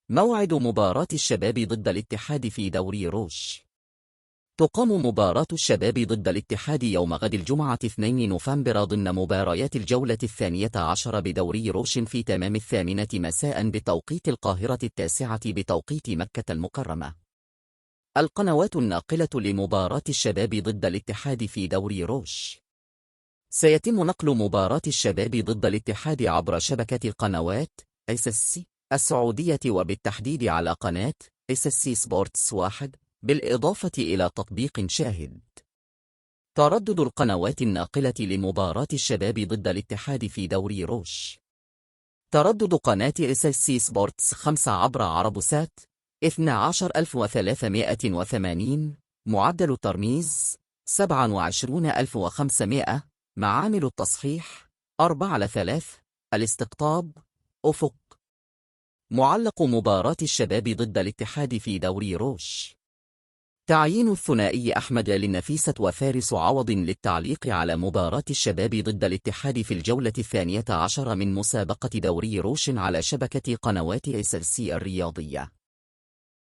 موعد مباراة الشباب ضد الاتحاد في دوري روش. تقام مباراة الشباب ضد الاتحاد يوم غد الجمعة 2 نوفمبر ضمن مباريات الجولة 12 بدوري روش في تمام 8 مساء بتوقيت القاهرة 9 بتوقيت مكة المكرمة. القنوات الناقلة لمباراة الشباب ضد الاتحاد في دوري روش. سيتم نقل مباراة الشباب ضد الاتحاد عبر شبكة القنوات SSC السعودية وبالتحديد على قناة SSC سبورتس 1 بالإضافة إلى تطبيق شاهد. تردد القنوات الناقلة لمباراة الشباب ضد الاتحاد في دوري روش. تردد قناة SSC سبورتس 5 عبر عربسات 12380، معدل الترميز 27500، معامل التصحيح 4/3، الاستقطاب أفق. معلق مباراة الشباب ضد الاتحاد في دوري روش. تعيين الثنائي أحمد للنفيسة وفارس عوض للتعليق على مباراة الشباب ضد الاتحاد في الجولة 12 من مسابقة دوري روش على شبكة قنوات SSC الرياضية.